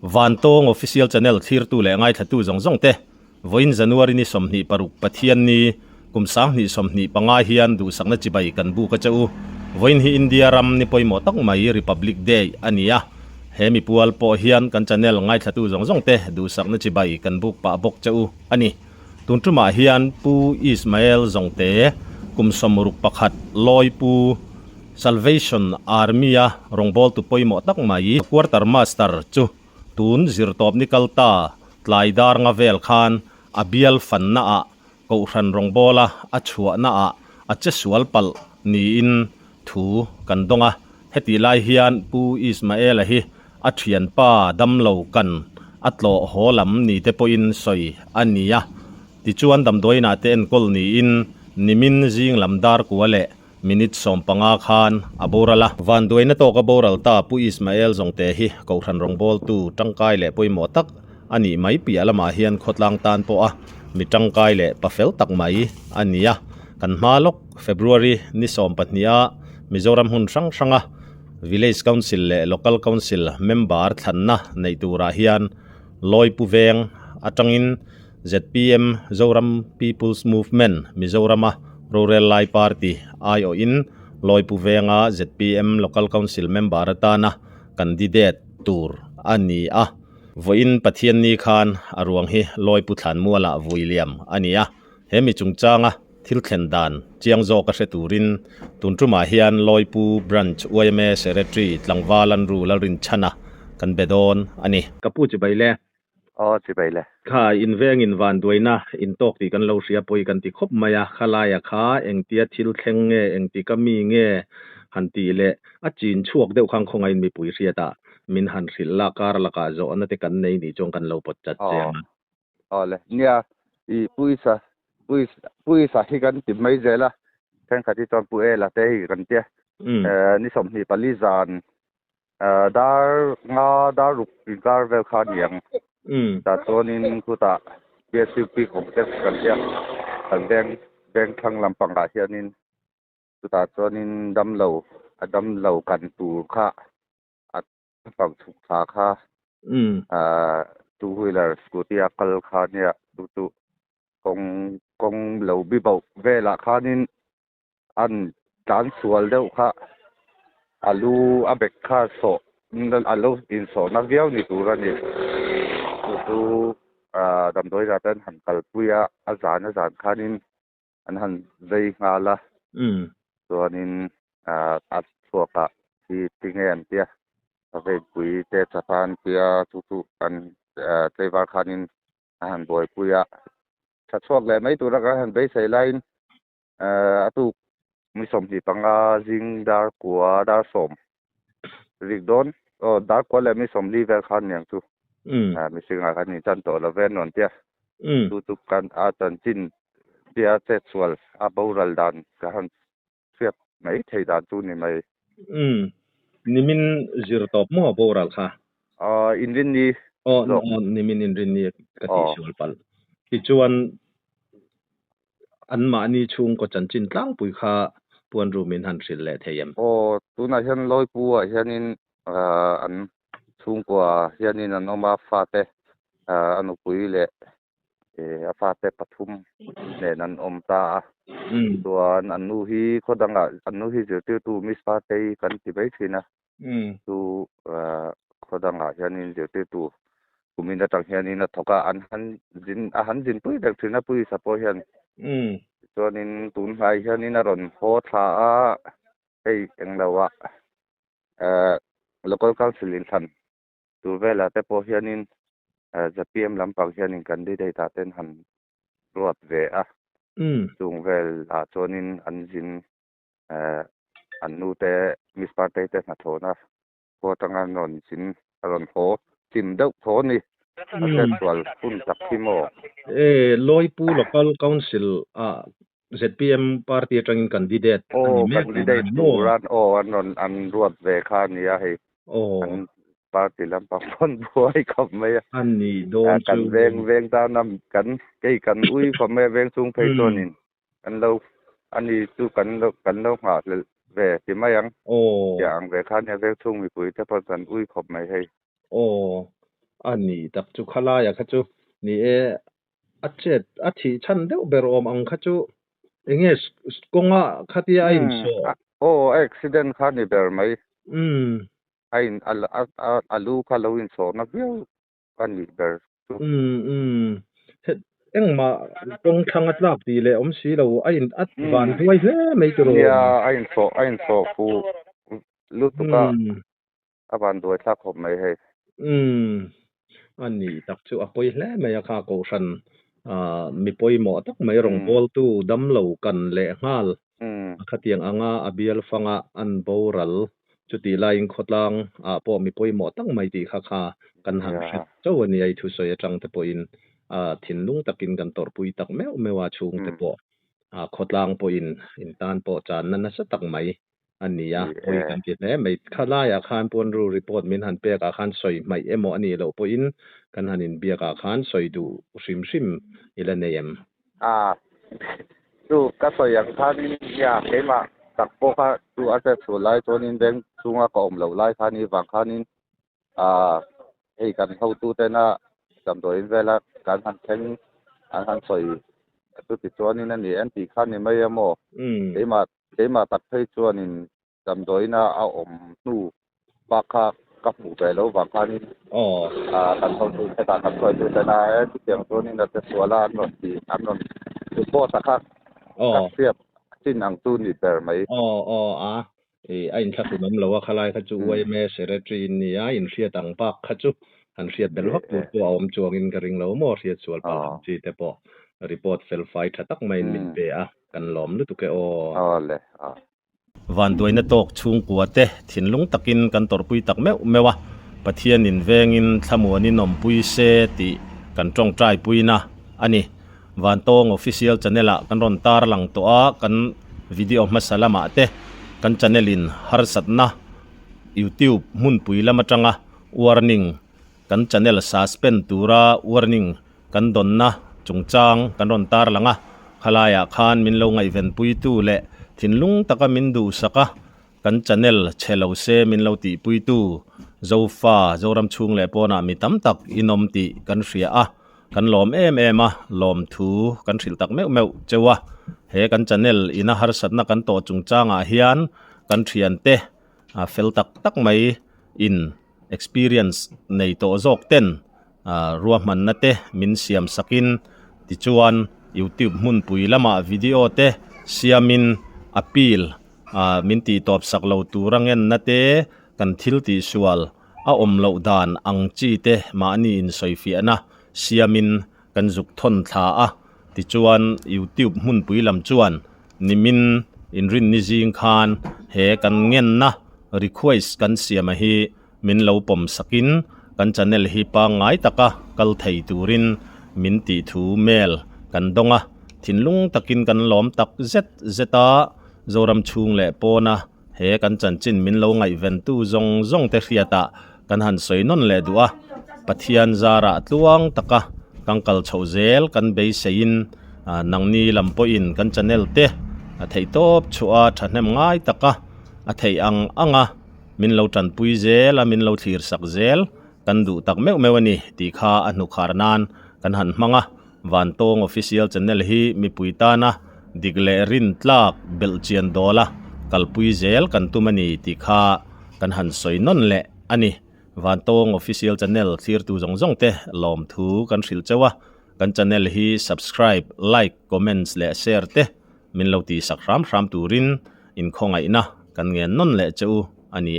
Van Tong official channel thir tu le ngai thatu zong te voin January ni somni paruk pathian ni kumsang ni somni pangai hian du sakna chibai kan bu ka chau voin hi India ram ni poimo tak mai Republic Day ania hemi pual po hian kan channel ngai thatu zong te du sakna chibai kan buk pa bok chau ani tuntuma hian pu Ismail zong te kumsamuruk pakhat loi pu Salvation Army a rongbol tu poimo tak mai quarter master chu tun zirtop ni kalta tlaidar nga vel khan abial fan na a ko ran rongbola a chhuwa na a chesual pal ni in thu kan donga heti lai hian pu Ismail a hi a thian pa damlo kan atlo holam ni te po in soi ania ti chuan dam doina te en kol ni in nimin jing lamdar kuale minute som panga khan aborala van doina to ka boral ta pu Ismail zong te hi ko ran rongbol tu tangkai le poimo tak ani mai pi alama hian khotlang tan po a mi tangkai le pafel tak mai ania kan hmalok February ni som patnia Mizoram hun sanga village council le local council member thanna nei tura hian loi pu veng atangin ZPM Zoram People's Movement Mizorama Rural Life Party ayo in loi pu venga ZPM local council member atana candidate tur ani a voin pathian ni khan aruang hi loi pu thlan muala William ania hemi chungchanga thil thlendan chiangzo ka hreturin tuntuma hian loi pu branch OMA secretary tlangwalan rural rin chana kan bedon ani kapu chi baile chi bai le kha in veng in van doina in tok ti kan lo ria poi kan ti khop maya khalaya kha engtia thil thleng nge engti kami nge han ti le a chin chuak deuh khang khonga in mi pui ria ta min han hril la kar la ka zo na te kan nei ni chong kan lo pot chat cheng le nia I puisa hi kan ti mai zela then khati ton pu e la te hi kan tia ni som hi palizan dar ruk gar vel khan yang ta tonin kuta PSUP complex kan tia kan beng thang lampang ga hianin kuta tonin dam lo kan tur kha at pang thuk tha kha two wheeler scooty akal kha nia tu kong lo bi bau vela khanin an tan sual deuh kha alu abek kha so nan alo in so na viau ni turani tu dam doi ra tan han kal puya azan khanin an han zai ngala tuanin at suaka ti tingen tia ave pui te chapan pia tu an teivar khanin han boy puya chachuak le mai tura ka han bei sei line atu mi som hi panga jing dar kwa dar som rigdon dar kwa le mi som liver khan yang tu mi singa khan ni chan to la ven non tia tu kan a chan chin tia te swal a boral dan ka han fiat mai thei dan tu ni mai nimin zir top mo boral kha inrin ni nimin inrin ni ka ti sual pal ti chuan an ma ni chung ko chan chin tlang pui kha puan rumin han hril le theyem tu na hian loi pu a hianin an chung kwa hianin an oma fa te anu pui le a fa te pathum ne nan om ta tuan anu hi khodanga anu hi je tu mis pa te kan ti bai thina tu khodanga hianin je tu kumina tang hianin a thoka an han jin pui dak thina pui sapo hian chuanin tun hai hianin a ron ho tha a hei englawa local council in than tu vela te po hianin ZPM lampang hianin candidate aten han ruat ve a chung vel a chuanin an jin an nu te mis party te na thona ko tanga non chin ron ho tim deuh thoni a pun tak khimo loi pu local council ZPM party atangin candidate candidate turan an ruat ve kha nia hei an party lampang kon buai khop mai ani don kan veng ta nam kan kei kan ui khop mai veng chung phei tonin an lo ani tu kan lo ha ve ti mai yang yang ve kha nia ve chung mi pui te pon kan ui khop mai hei อันนี้ตักจุขลายอะขจุนี่อัจเจตอัฐิชันเดวเบรอมอังขจุเองกงะขติไอ้อินโซaccident kha ni ber mai อืม ain alu kha lo in so na biu ani ber tu อืมเฮ็ดเอ็งมาตรงทางอัตลากดีเลยสีเราไอ้อัดบานด้วยเฮ้ไม่ตรง ya ain so fu lu tu ka อืม aban doi tha khom mai he อืมอันนี้ตักจูอปอยแล้ไม่อยากข้ากูชันมีปอยหมอตักไม่รองบอลตู้ดำเหลากันเละงาลขัดยังอ่างอาเบียลฟังอันโบรัลจุดที่ไลน์ขดลังพอมีปอยหมอตักไม่ตีข้ากันหันเจ้าวันนี้ไอ้ทุสอยจังแต่ปอยถิ่นลุงตักินกันตอร์ปุยตักไม่ว่าชุงแต่ปอขดลังปอยอินตานปอจานนั้นนะสตักไม่อันนี้ปุยกันเกิดไม่ข้าไล่อาคารปนรูรีพอร์ตมินหันเปียกอาคารสอยไม่อันนี้เราปอยกันหันเบียกอาคารสอยดูริมอิเลเนียมดูก็สอยอย่างท่านอยากให้มาตักโปค่ะดูอาจจะสุดไล่ตัวนี้เด้งช่วงก็อมเหล่าไล่ท่านี้บางท่านี้กันเข้าตู้แต่น่ะจำตัวเองเวลาการหันแข่งหันสอยตัวติดตัวนี้นั่นนี่อันที่ขั้นนี่ไม่ยอมเดี๋ยวมาตัดให้ตัวนี้จำตัวน่ะเอาอมตู้ปากค่ะกับหมูไปแล้วบางท่านี้การเข้าตู้แต่การสอยตู้แต่น่ะที่เสียงตัวนี้น่ะจะสวยล้านหน่อยดีอันนั้นคือโบสักค่ะเสียบที่หนังตู้นี่เปิดไหมไอ้อินทักน้ำเราว่าขลายขจูไว้แม่เสร็จจีนนี่อินเสียต่างปากขจูหันเสียเบลฮอกตัวอมจวงอินกระริงเราหมอเสียส่วนปากจีแต่พอรีพอร์ตเฟลไฟทัตักไม่มินเปะกันหลอมหรือตุกเอเลยวันตัวนี้ตกชุงกัวเตะถิ่นลุงตักินกันตอร์ปุยตักไม่ว่าปะเทียนินเวงินขมัวนินอมปุยเซติกันจงใจปุยนะอันนี้วันโตงออฟฟิเชียลจันเนล่ะกันรอนตาร์หลังตัวกันวิดีโอมาสลามาเตกันจันเนลินฮาร์สัตนะยูทูบมุนปุยละมาจังwarning กันจันเนลซัสเพนตูรา warning กันดอนนะจงจางกันรอนตาร์หลังขลายขานมินลงไอเวนปุยตูเละทินลุงตะกมินดูสักกันจันเนลเชลเอาเซมินลาตีปุยตูโจฟ้าโจรำชุงเละปอนามีตั้มตักอินอมตีกันเสียกันหลอมหลอมทูกันสิลตักแมวเจ้าเฮกันจันเนลอินาฮาร์สัตนักกันโตจุงจางเฮียนกันเทียนเตเฟลตักไม่อิน experience ในโตโจกเต้นรวมมันนั่นเตมินเสียมสกินติจวนยูทูบมุนปุยละมาวิดีโอเตเสียมินอพิลมินตีตอบสักเหล่าตูรังเงินนั่นเตกันทิลตีสวลอมเหล่าดานอังจีเตมานี่อินสอยฟีนะเสียมินกันจุกทนท่าติจวนยูทูบมุนปุยลำจวนนิมินอินรินนิจิงคานเฮกันเงินนะrequest กันเสียมาฮีมินเหล่าปมสกินกันจันเนลฮีปางไงตะกะกัลไทตูรินมินตีทูเมลกันดงทินลุงตะกินกันล้อมตักเซตาโจรำชุงเละปอนะเฮกันจันจินมินเหล่าไงเวนตูจงเตเรียตะกันหันสวยนนเลดัวปัทยันจาระตวงตะกะกังกัลชาวเซลกันเบยเซยินนังนีลำปอินกันจันเนลเตไทยตบชัวทันเนมง่ายตะกะไทยอังมินเราจันปุยเซลมินเราทีร์สักเซลกันดูตักแมวนี่ตีข้าอนุคารนานกันหันมังวันโตงออฟฟิเชียลจันเนลฮีมีปุยตานะดิกเลรินตลากเบลเจียนดอลกัลปุยเซลกันตุมันนี่ตีข้ากันหันสวยนนเละอันนี้วันโตงออฟฟิเชียลจันเนลทีร์ตูจงเตะลอมทูกันสิลเจ้ากันจันเนลฮี subscribe like comments และ share เตะมินเราตีสักรามตูรินอินคงไงนะกันเงินนนเละเจ้าอันนี้